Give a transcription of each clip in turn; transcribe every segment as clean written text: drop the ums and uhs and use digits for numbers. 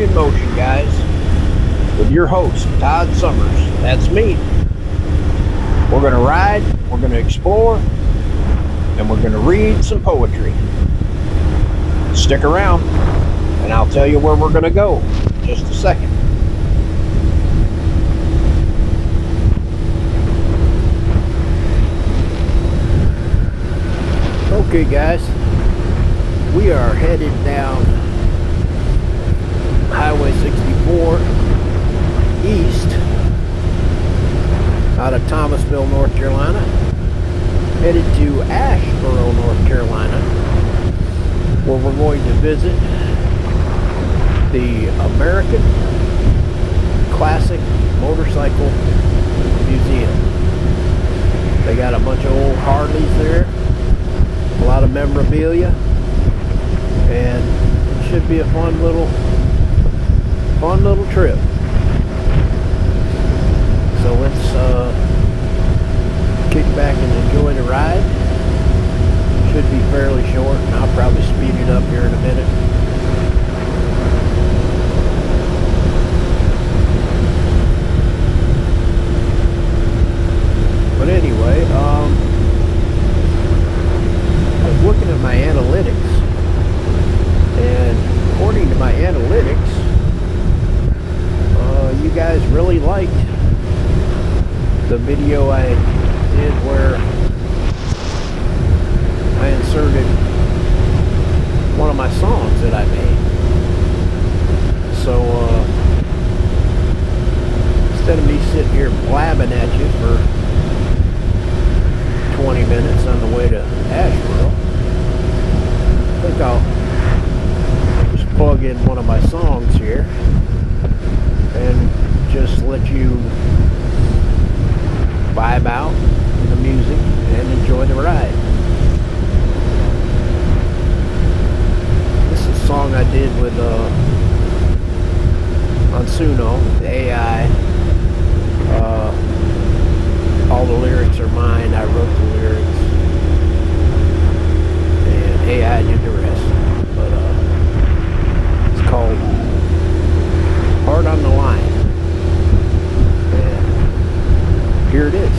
Adventure in Motion, guys, with your host, Todd Summers. That's me. We're going to ride, we're going to explore, and we're going to read some poetry. Stick around, and I'll tell you where we're going to go in just a second. Okay, guys, we are headed down Highway 64 east out of Thomasville, North Carolina, headed to Asheboro, North Carolina, where we're going to visit the American Classic Motorcycle Museum. They got a bunch of old Harleys there, a lot of memorabilia, and it should be a fun little trip. So let's kick back and enjoy the ride. Should be fairly short, and I'll probably speed it up here in a minute. But anyway, I was looking at my analytics, and according to my analytics, you guys really liked the video I did where I inserted one of my songs that I made. So instead of me sitting here blabbing at you for 20 minutes on the way to Asheville, I think I'll just plug in one of my songs here and just let you vibe out the music and enjoy the ride. This is a song I did with on Suno, the AI. All the lyrics are mine. I wrote the lyrics, and AI did the rest. But it's called Hard on the Line. And here it is.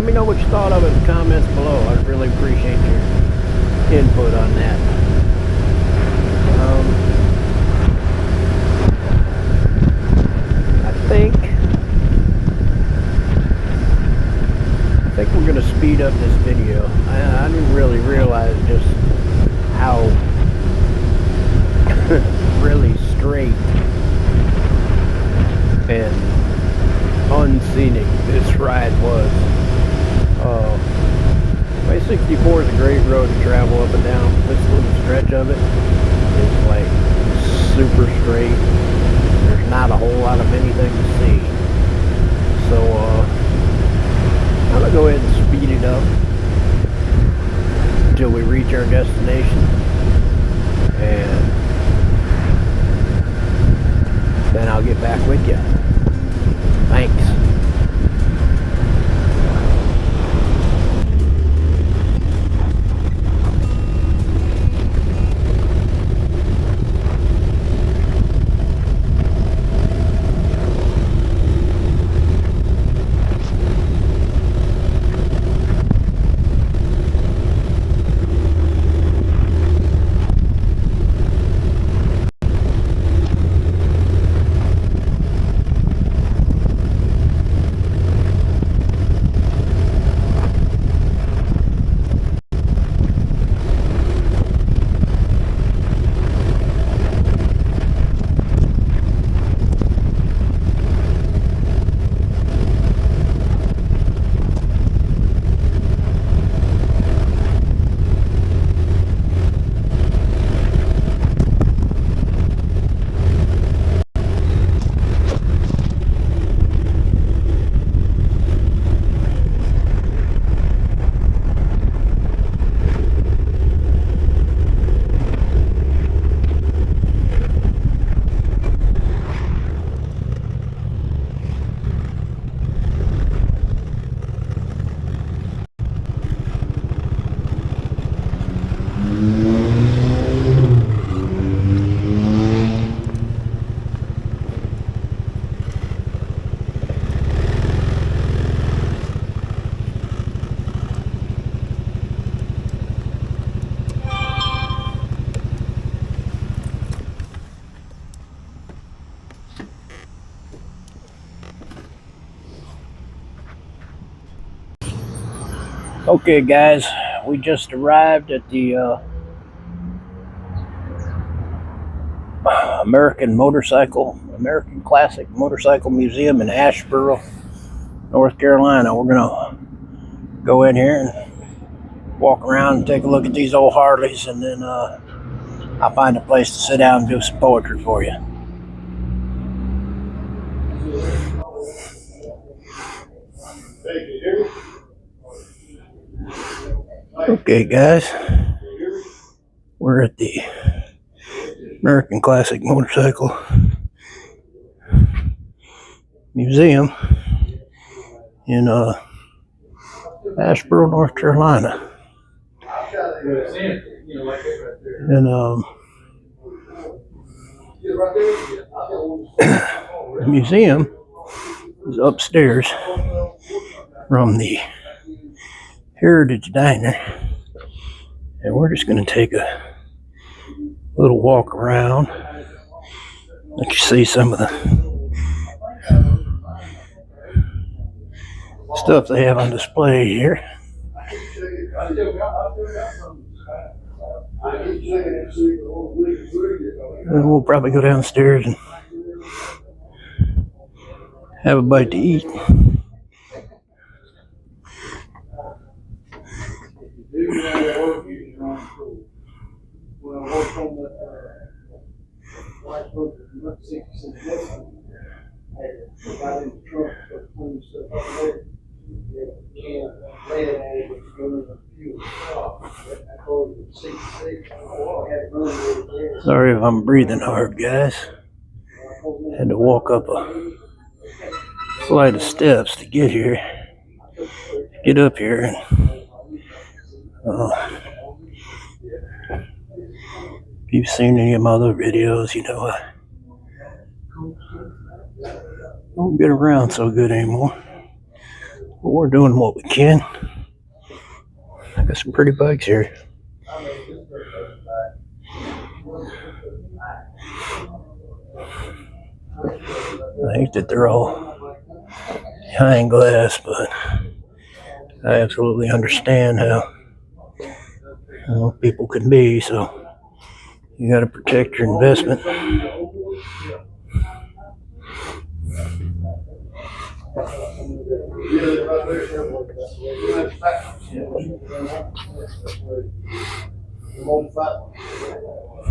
Let me know what you thought of it in the comments below. I'd really appreciate your input on that. I think we're going to speed up this video. I didn't really realize just how really straight and unscenic this ride was. Way 64 is a great road to travel up and down. This little stretch of it is like super straight. There's not a whole lot of anything to see. So I'm going to go ahead and speed it up until we reach our destination, and then I'll get back with you. Thanks. Okay guys, we just arrived at the American Classic Motorcycle Museum in Asheboro, North Carolina. We're gonna go in here and walk around and take a look at these old Harleys, and then I'll find a place to sit down and do some poetry for you. Okay guys, we're at the American Classic Motorcycle Museum in Asheboro, North Carolina. And the museum is upstairs from the Heritage Diner, and we're just going to take a little walk around, let you see some of the stuff they have on display here. And we'll probably go downstairs and have a bite to eat. Sorry if I'm breathing hard, guys. Had to walk up a flight of steps to get here. Get up here, and if you've seen any of my other videos, you know I don't get around so good anymore. But we're doing what we can. I got some pretty bikes here. I hate that they're all behind glass, but I absolutely understand how people can be, so you got to protect your investment.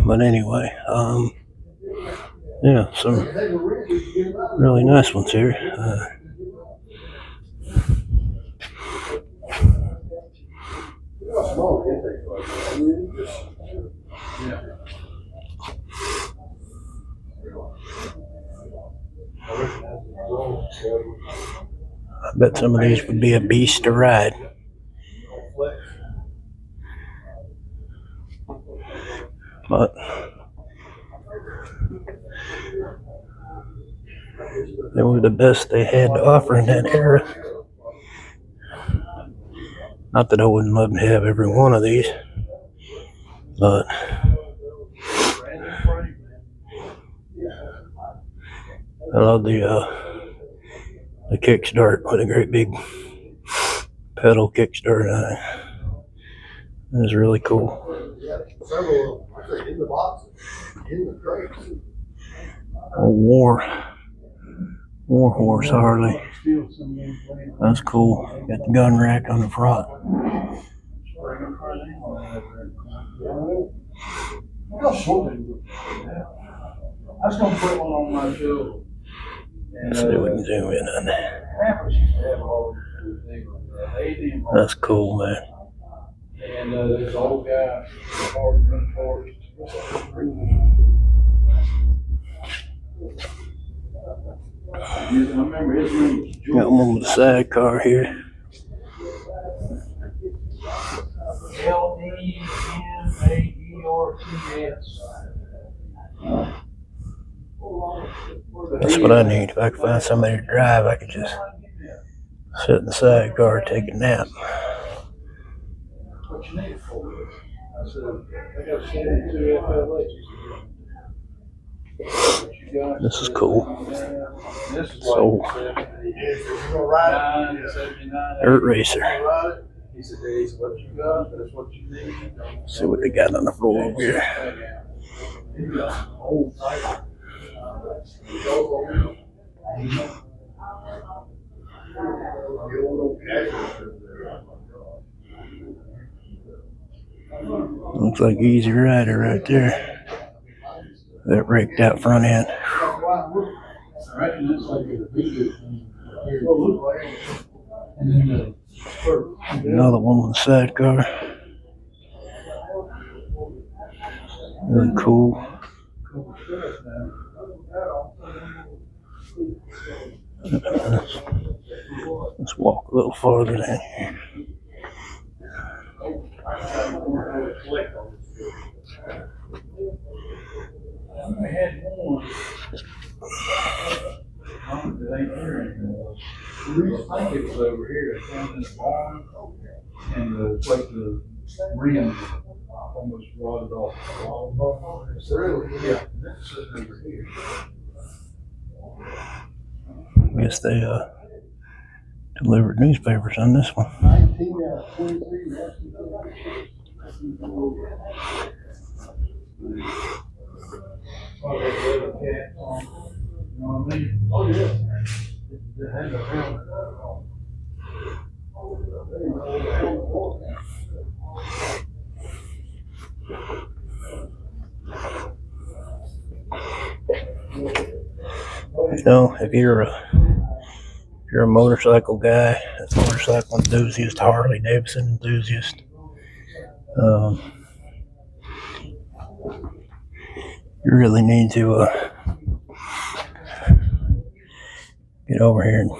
But anyway, yeah, some really nice ones here. I bet some of these would be a beast to ride. But they were the best they had to offer in that era. Not that I wouldn't love to have every one of these, but I love the kickstart with a great big pedal kickstart on it. That's really cool. War Horse Harley. That's cool. Got the gun rack on the front. I was going to put one on my show. Let's see if we can zoom in on that. That's cool, man. And there's an old guy, I remember his name was George. Got one with a sidecar here. LDMAERTS. That's what I need. If I could find somebody to drive, I could just sit in the sidecar and take a nap. What you need it for? I said, I got 72 FLH. This is cool. So, dirt racer. He said, Dave, what you got? That's what you need. See what they got on the floor over here. Looks like Easy Rider right there. That raked out front end. Another one with a sidecar. Really cool. Let's walk a little farther down here. I had one. It ain't here anymore. The reason I think it was over here, I found in the barn, and it's like the rim almost rotted off. Really? Yeah, that's sitting over here. I guess they delivered newspapers on this one. 19 out of 23. Oh, they have a cat on. You know what I mean? Oh, yeah. It has a helmet on. You know, if you're a motorcycle guy, a motorcycle enthusiast, Harley-Davidson enthusiast, you really need to get over here and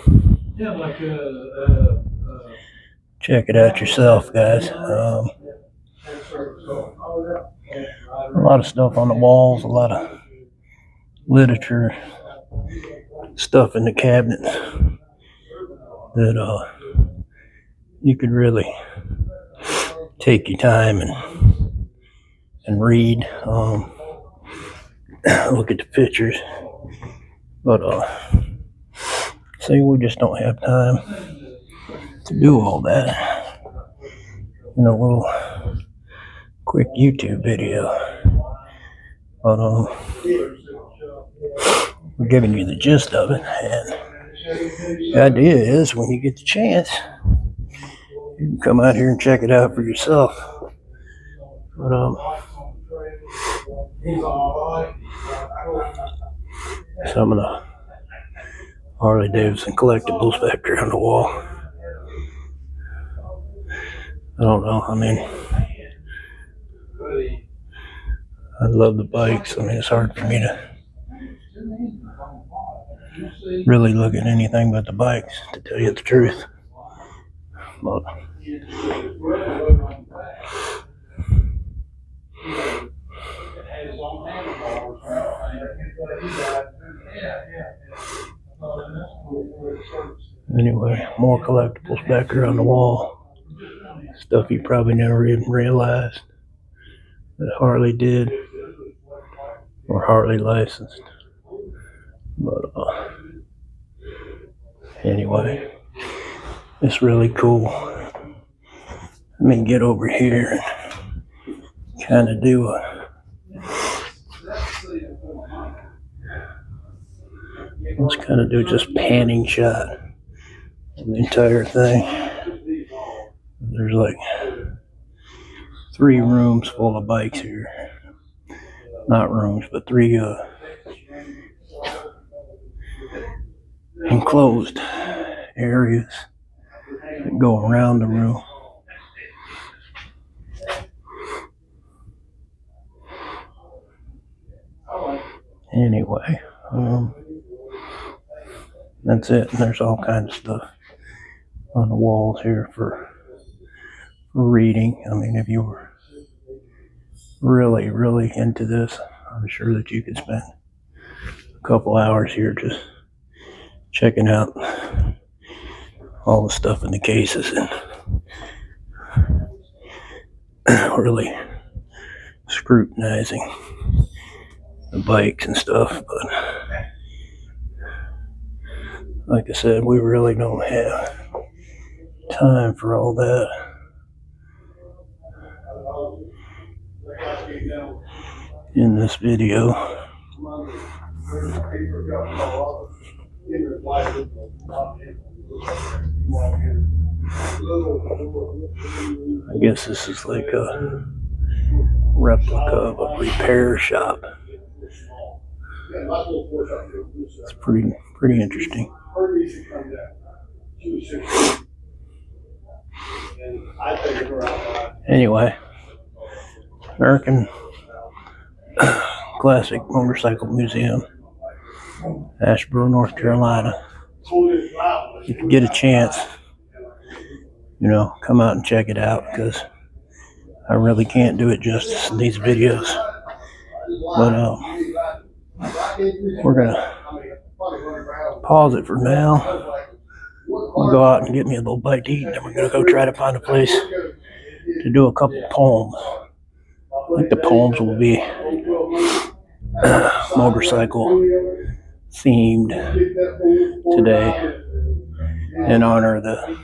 Yeah, like check it out yourself, guys. A lot of stuff on the walls, a lot of literature, stuff in the cabinets that you could really take your time and read, look at the pictures. But see, we just don't have time to do all that in a little quick YouTube video. But we're giving you the gist of it, and the idea is when you get the chance, you can come out here and check it out for yourself. But some of the Harley-Davidson collectibles back there on the wall. I don't know. I mean, I love the bikes. I mean, it's hard for me to really look at anything but the bikes, to tell you the truth. But anyway, more collectibles back there on the wall. Stuff you probably never even realized that Harley did or Harley licensed. But anyway, it's really cool. Let me get over here and kind of do let's kind of do just panning shot of the entire thing. There's like 3 rooms full of bikes here. Not rooms, but 3 enclosed areas that go around the room. Anyway, that's it. And there's all kinds of stuff on the walls here for reading. I mean, if you were really, really into this, I'm sure that you could spend a couple hours here just checking out all the stuff in the cases and really scrutinizing the bikes and stuff. But like I said, we really don't have time for all that. In this video, I guess this is like a replica of a repair shop. It's pretty interesting. Anyway, American Classic Motorcycle Museum, Asheboro, North Carolina. If you get a chance, come out and check it out, because I really can't do it justice in these videos. But we're gonna pause it for now. We'll go out and get me a little bite to eat, and then we're gonna go try to find a place to do a couple poems. I think the poems will be motorcycle themed today in honor of the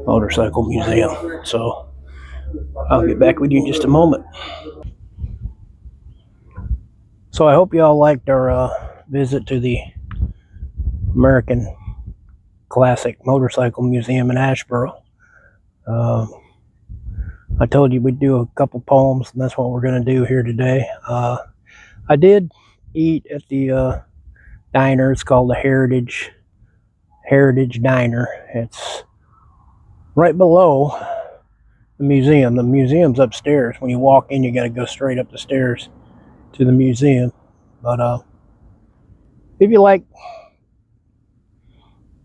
Motorcycle Museum. So I'll get back with you in just a moment. So I hope you all liked our visit to the American Classic Motorcycle Museum in Asheboro. I told you we'd do a couple poems, and that's what we're going to do here today. I did eat at the diner. It's called the Heritage Diner. It's right below the museum. The museum's upstairs. When you walk in, you got to go straight up the stairs to the museum. But if you like,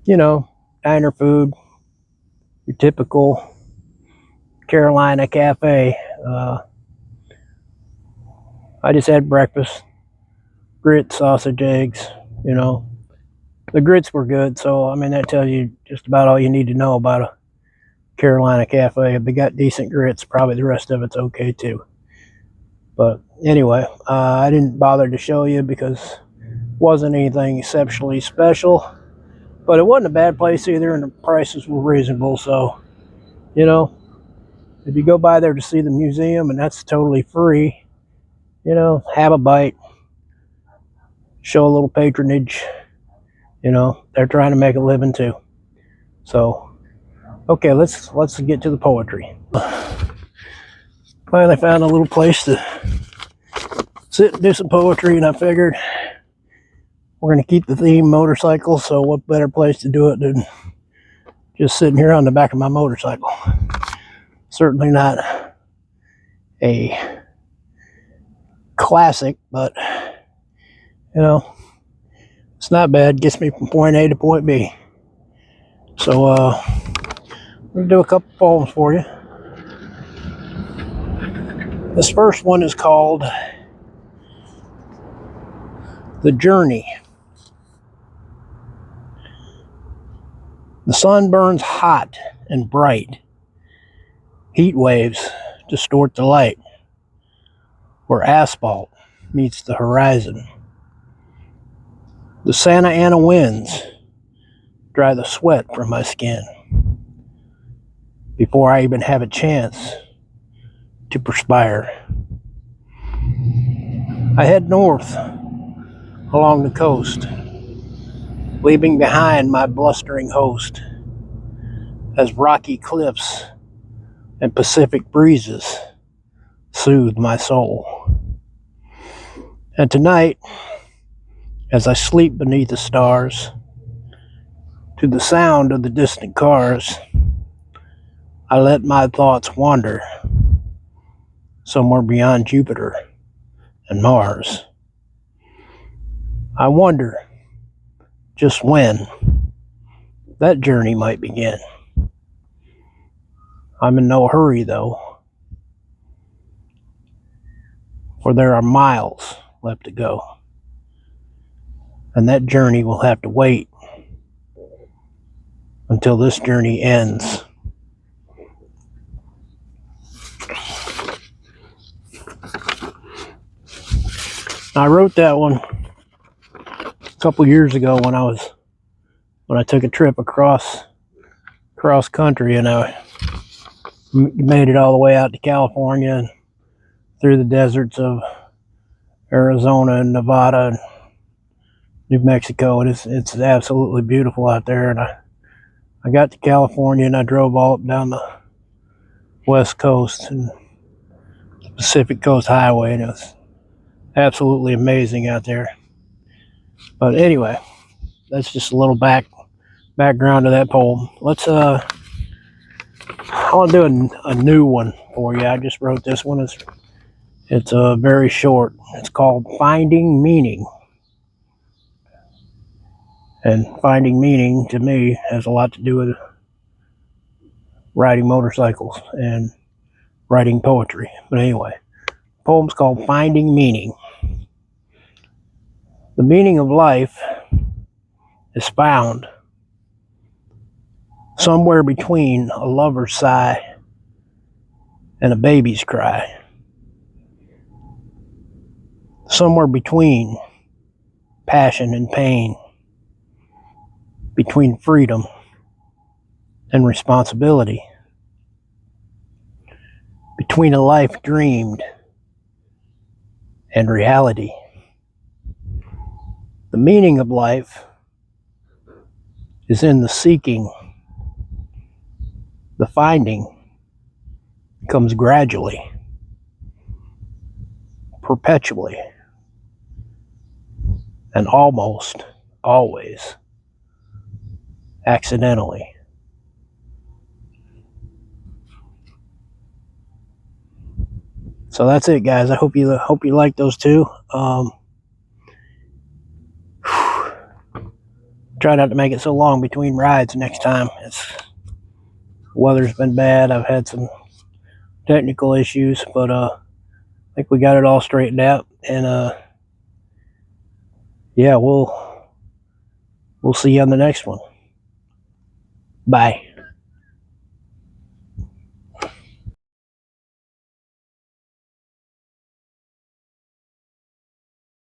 diner food, your typical Carolina cafe. I just had breakfast, grits, sausage, eggs. The grits were good. So I mean, that tells you just about all you need to know about Carolina Cafe. If they got decent grits, probably the rest of it's okay too. But anyway, I didn't bother to show you because it wasn't anything exceptionally special. But it wasn't a bad place either, and the prices were reasonable. So, you know, if you go by there to see the museum and that's totally free, you know, have a bite, show a little patronage. You know, they're trying to make a living too. So, okay, let's get to the poetry. Finally found a little place to sit and do some poetry, and I figured we're going to keep the theme motorcycles, so what better place to do it than just sitting here on the back of my motorcycle. Certainly not a classic, but, you know, it's not bad. Gets me from point A to point B. So, I'm going to do a couple poems for you. This first one is called The Journey. The sun burns hot and bright. Heat waves distort the light. Where asphalt meets the horizon. The Santa Ana winds dry the sweat from my skin before I even have a chance to perspire. I head north along the coast, leaving behind my blustering host as rocky cliffs and Pacific breezes soothe my soul. And tonight, as I sleep beneath the stars, to the sound of the distant cars, I let my thoughts wander somewhere beyond Jupiter and Mars. I wonder just when that journey might begin. I'm in no hurry though, for there are miles left to go, and that journey will have to wait until this journey ends. I wrote that one a couple years ago when I took a trip across country, and I made it all the way out to California and through the deserts of Arizona and Nevada and New Mexico. It's absolutely beautiful out there, and I got to California and I drove all up down the West Coast and the Pacific Coast Highway, and it was absolutely amazing out there. But anyway, that's just a little background to that poem. I want to do a new one for you. I just wrote this one. It's very short. It's called Finding Meaning. And finding meaning, to me, has a lot to do with riding motorcycles and writing poetry. But anyway, the poem's called Finding Meaning. The meaning of life is found somewhere between a lover's sigh and a baby's cry. Somewhere between passion and pain, between freedom and responsibility, between a life dreamed and reality. The meaning of life is in the seeking. The finding comes gradually, perpetually, and almost always accidentally. So that's it, guys. I hope you like those two. Try not to make it so long between rides next time. The weather's been bad. I've had some technical issues, but I think we got it all straightened out, and yeah, we'll see you on the next one. Bye.